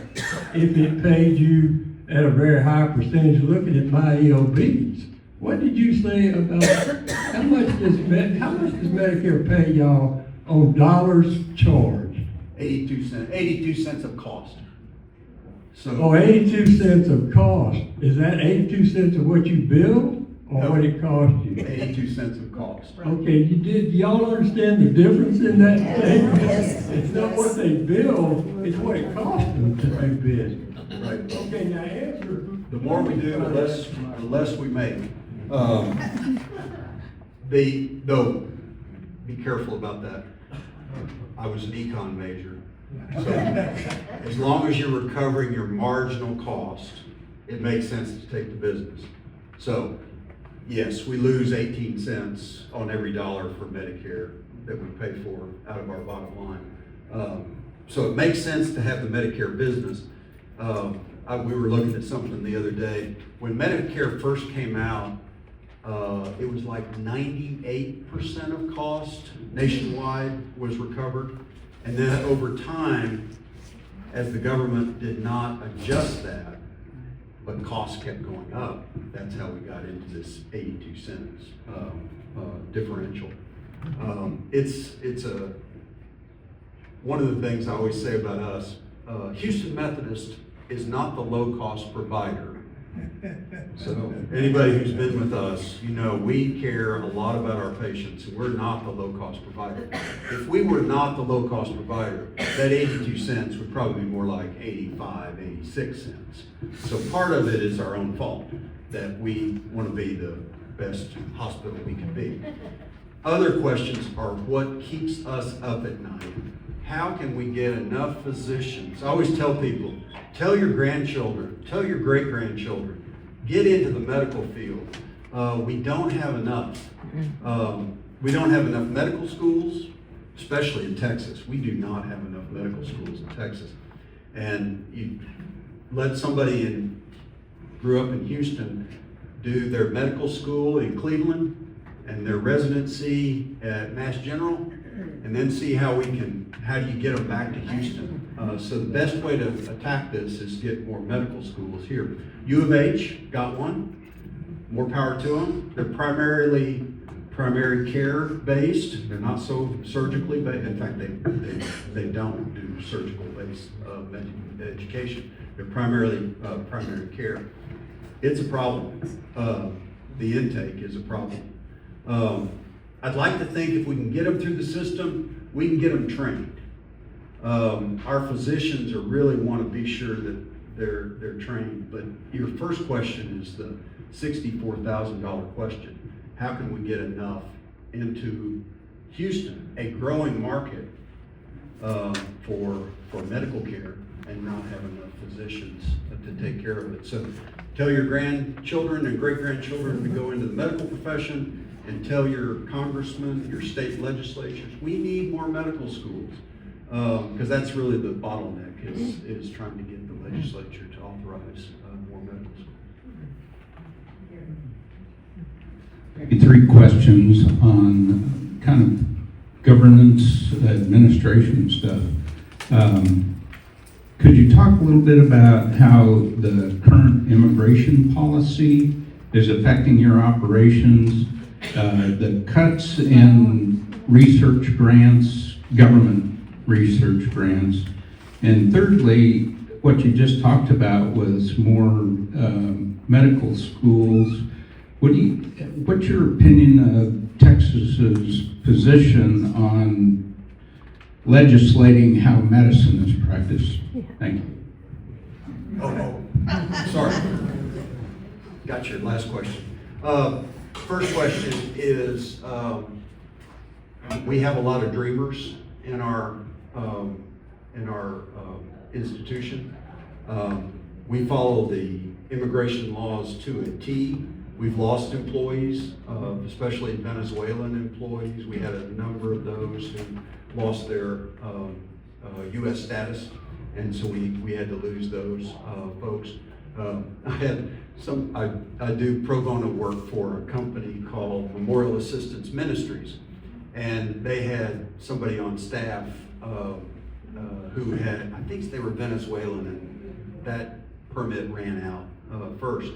if it paid you at a very high percentage. Looking at my EOBs, what did you say about how much does Medicare pay y'all on dollars charged? 82 cents of cost. So 82 cents of cost. Is that 82 cents of what you billed, or what it cost you? 82 cents of cost. Okay, y'all understand the difference in that statement? Yes. It's not what they bill, it's what it costs them to do business. Right. Okay, now answer. The more we do, the less we make. Though, be careful about that. I was an econ major. So as long as you're recovering your marginal cost, it makes sense to take the business. So Yes, we lose 18 cents on every dollar for Medicare that we pay for out of our bottom line. So it makes sense to have the Medicare business. We were looking at something the other day. When Medicare first came out, it was like 98% of cost nationwide was recovered. And then over time, as the government did not adjust that, but costs kept going up, that's how we got into this 82 cents differential. It's one of the things I always say about us, Houston Methodist is not the low-cost provider. So anybody who's been with us, you know we care a lot about our patients, and we're not the low-cost provider. If we were not the low-cost provider, that 82 cents would probably be more like 85, 86 cents. So part of it is our own fault, that we want to be the best hospital we can be. Other questions are what keeps us up at night. How can we get enough physicians? I always tell people, tell your grandchildren, tell your great-grandchildren, get into the medical field. We don't have enough. We don't have enough medical schools, especially in Texas. We do not have enough medical schools in Texas. And you let somebody grew up in Houston do their medical school in Cleveland and their residency at Mass General, and then see how do you get them back to Houston? So the best way to attack this is get more medical schools here. U of H got one, more power to them. They're primary care based. They're not so surgically based. In fact, they don't do surgical based education. They're primarily primary care. It's a problem. The intake is a problem. I'd like to think if we can get them through the system, we can get them trained. Our physicians really want to be sure that they're trained, but your first question is the $64,000 question. How can we get enough into Houston, a growing market for medical care, and not have enough physicians to take care of it? So tell your grandchildren and great-grandchildren to go into the medical profession, and tell your congressmen, your state legislatures, we need more medical schools. Because that's really the bottleneck, is trying to get the legislature to authorize more medical schools. Maybe 3 questions on kind of governance, administration stuff. Could you talk a little bit about how the current immigration policy is affecting your operations? The cuts in research grants, government research grants, and thirdly, what you just talked about was more medical schools. What's your opinion of Texas's position on legislating how medicine is practiced? Thank you. Sorry. Got your last question. First question is, we have a lot of dreamers in our institution. We follow the immigration laws to a T. We've lost employees, especially Venezuelan employees. We had a number of those who lost their U.S. status, and so we had to lose those folks. I do pro bono work for a company called Memorial Assistance Ministries, and they had somebody on staff who had, I think they were Venezuelan, and that permit ran out first.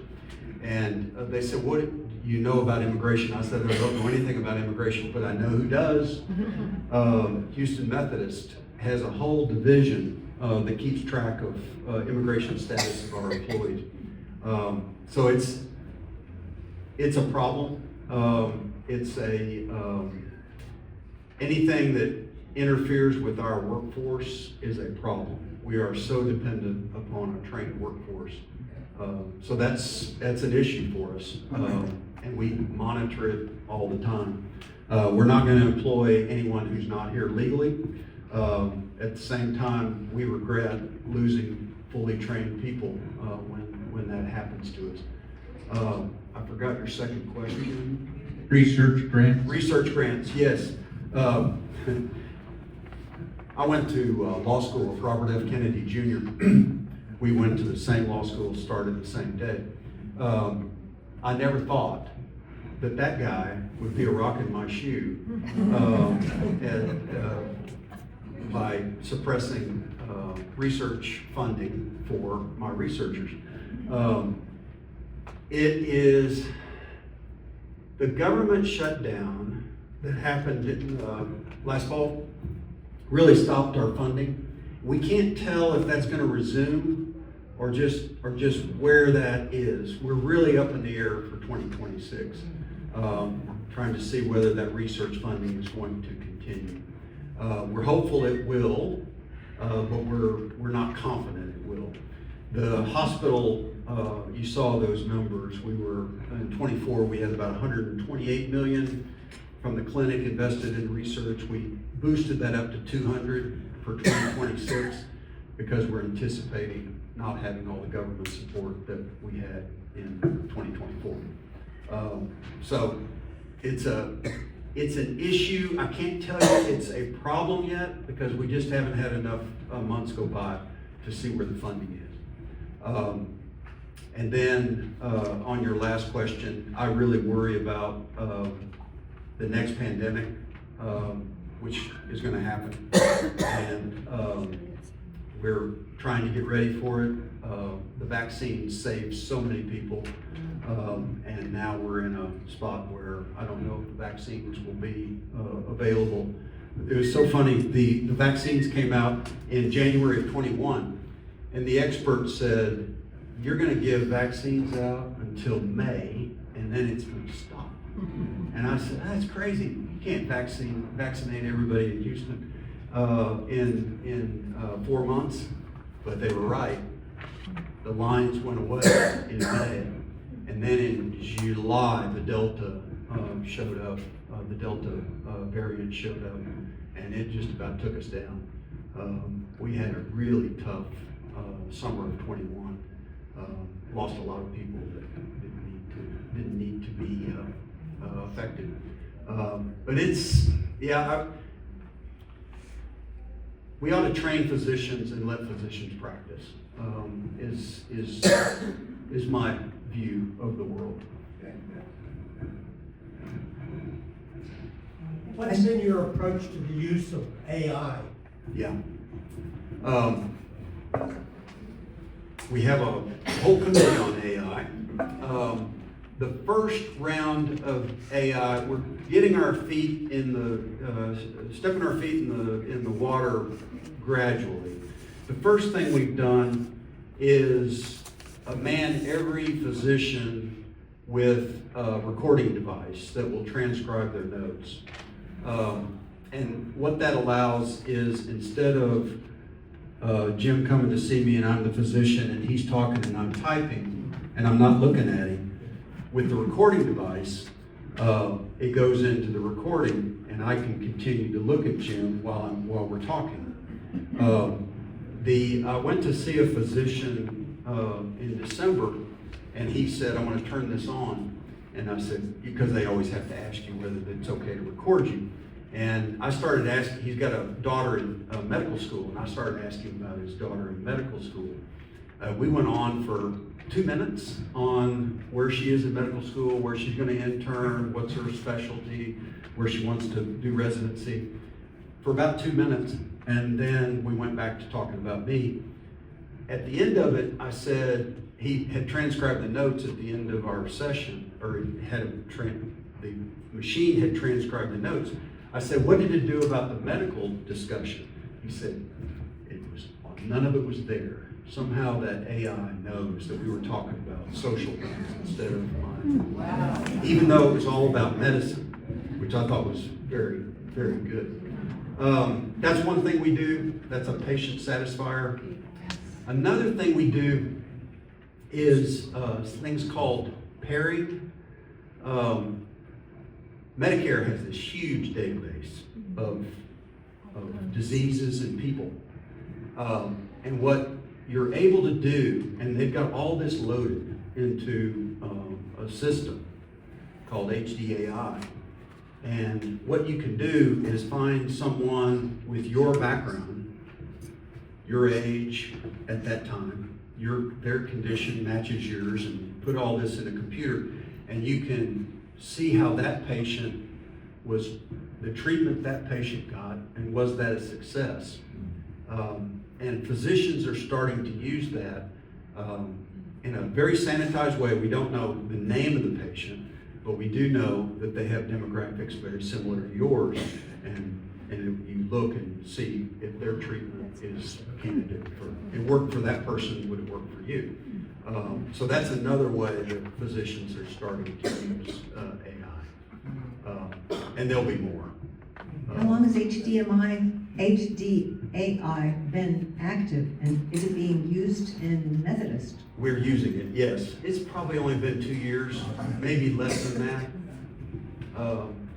And they said, what do you know about immigration? I said, I don't know anything about immigration, but I know who does. Houston Methodist has a whole division that keeps track of immigration status of our employees. So it's a problem. Anything that interferes with our workforce is a problem. We are so dependent upon a trained workforce. So that's an issue for us, and we monitor it all the time. We're not going to employ anyone who's not here legally. At the same time, we regret losing fully trained people when that happens to us. I forgot your second question. Research grants? Research grants, yes. I went to law school with Robert F. Kennedy Jr. We went to the same law school, started the same day. I never thought that that guy would be a rock in my shoe by suppressing research funding for my researchers. It is the government shutdown that happened in, last fall really stopped our funding. We can't tell if that's going to resume or just where that is. We're really up in the air for 2026, trying to see whether that research funding is going to continue. We're hopeful it will, but we're not confident it will. The hospital, you saw those numbers. We were in 24. We had about 128 million from the clinic invested in research. We boosted that up to 200 for 2026 because we're anticipating not having all the government support that we had in 2024. So it's an issue. I can't tell you it's a problem yet because we just haven't had enough months go by to see where the funding is. And then on your last question, I really worry about the next pandemic, which is going to happen, and we're trying to get ready for it. The vaccine saved so many people, and now we're in a spot where I don't know if the vaccines will be available. It was so funny, the vaccines came out in January of 21, and the experts said, you're going to give vaccines out until May, and then it's going to stop. And I said, that's crazy. You can't vaccinate everybody in Houston in 4 months. But they were right. The lines went away in May. And then in July, the Delta showed up. The Delta variant showed up. And it just about took us down. We had a really tough summer of 21. Lost a lot of people that didn't need to be affected. But it's, yeah, we ought to train physicians and let physicians practice, is my view of the world. What's been your approach to the use of AI? Yeah. We have a whole committee on AI. The first round of AI, we're getting our feet in the, stepping our feet in the water gradually. The first thing we've done is man every physician with a recording device that will transcribe their notes. And what that allows is instead of Jim coming to see me and I'm the physician and he's talking and I'm typing and I'm not looking at him, with the recording device, it goes into the recording and I can continue to look at Jim while we're talking. I went to see a physician in December and he said, I want to turn this on. And I said, because they always have to ask you whether it's okay to record you. And I started asking, he's got a daughter in medical school, and I started asking him about his daughter in medical school. We went on for 2 minutes on where she is in medical school, where she's going to intern, what's her specialty, where she wants to do residency, for about 2 minutes. And then we went back to talking about me. At the end of it, I said, he had transcribed the notes at the end of our session, or the machine had transcribed the notes. I said, what did it do about the medical discussion? He said, none of it was there. Somehow that AI knows that we were talking about social things instead of mine. Wow. Even though it was all about medicine, which I thought was very, very good. That's one thing we do. That's a patient satisfier. Another thing we do is things called pairing. Medicare has this huge database of diseases and people. And what you're able to do, and they've got all this loaded into a a system called HDAI. And what you can do is find someone with your background, your age at that time, their condition matches yours, and put all this in a computer, and you can see how that patient was, the treatment that patient got, and was that a success? And physicians are starting to use that in a very sanitized way. We don't know the name of the patient, but we do know that they have demographics very similar to yours, and you look and see if their treatment is a candidate for, it worked for that person, would it work for you? So that's another way that physicians are starting to use AI. And there'll be more. How long has HDAI been active, and is it being used in Methodist? We're using it, yes. It's probably only been 2 years, maybe less than that.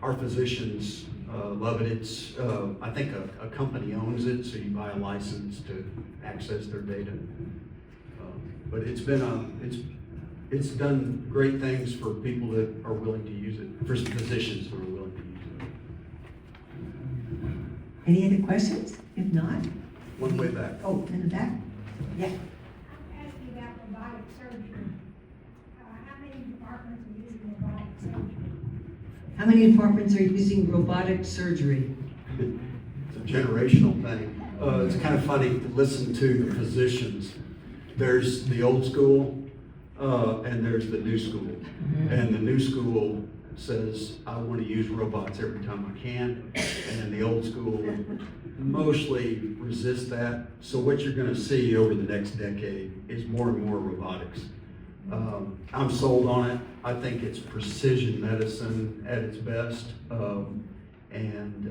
Our physicians love it. It's, I think a company owns it, so you buy a license to access their data. But it's been it's done great things for people that are willing to use it, for physicians who are willing to use it. Any other questions? If not, One way back. oh, in the back? Yeah. I'm asking about robotic surgery. How many departments are using robotic surgery? How many departments are using robotic surgery? It's a generational thing. It's kind of funny to listen to the physicians. There's the old school, and there's the new school. And the new school says, I want to use robots every time I can. And the old school mostly resist that. So what you're going to see over the next decade is more and more robotics. I'm sold on it. I think it's precision medicine at its best. And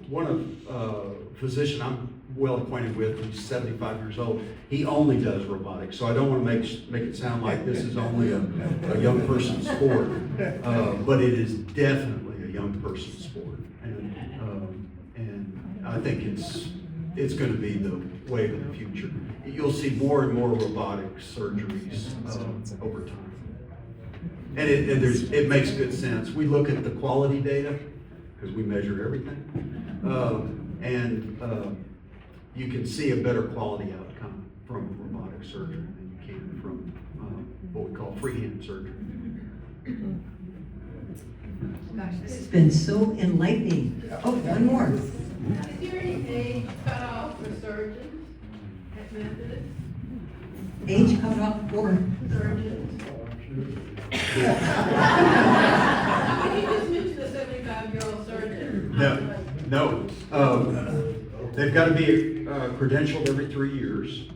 one physician I'm well acquainted with, he's 75 years old, he only does robotics. So I don't want to make it sound like this is only a young person's sport, but it is definitely a young person's sport. And I think it's going to be the wave of the future. You'll see more and more robotic surgeries over time. And it makes good sense. We look at the quality data, because we measure everything. You can see a better quality outcome from robotic surgery than you can from what we call freehand surgery. Gosh, this has been so enlightening. Oh, one more. Is there any age cutoff for surgeons at Methodist? Age cutoff for? Surgeons? You just mentioned a 75-year-old surgeon. No. They've got to be credentialed every 3 years.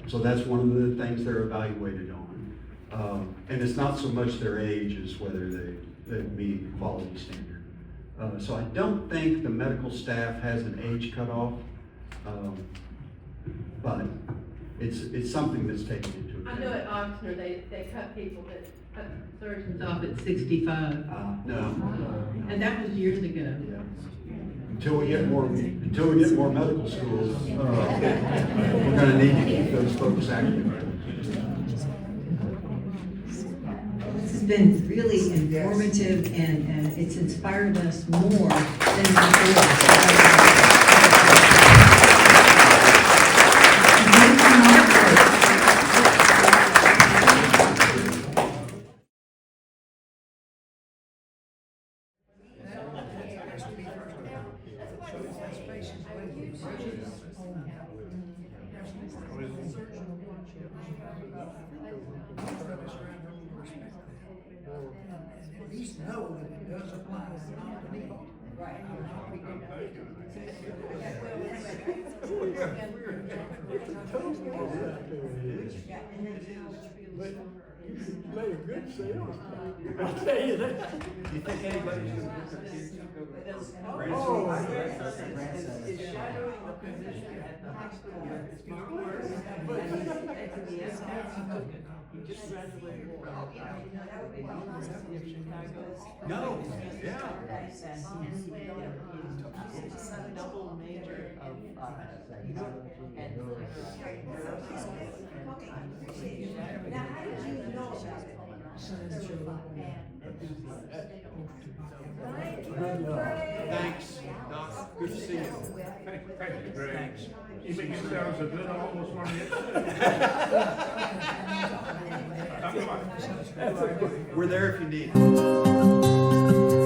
So that's one of the things they're evaluated on. And it's not so much their age as whether they meet quality standard. So I don't think the medical staff has an age cutoff, but it's something that's taken into account. I know at Oxnard, they cut people that cut surgeons off. Off at 65, No. and that was years ago. Yeah. Until we get more medical schools, we're going to need to keep those folks active. This has been really informative, and it's inspired us more than before. At least know that it does apply, not to me. Made a good sales. I'll tell you that. Do you think anybody's going to Is shadowing the physician at the hospital, it's more work. He just graduated from the University of Chicago. No, yeah. He's a double major of biology and Now, how did you know about it? Thanks, Doc. Good to see you. Thank you, Greg. You make it sound so good, I almost want to get sick. We're there if you need it.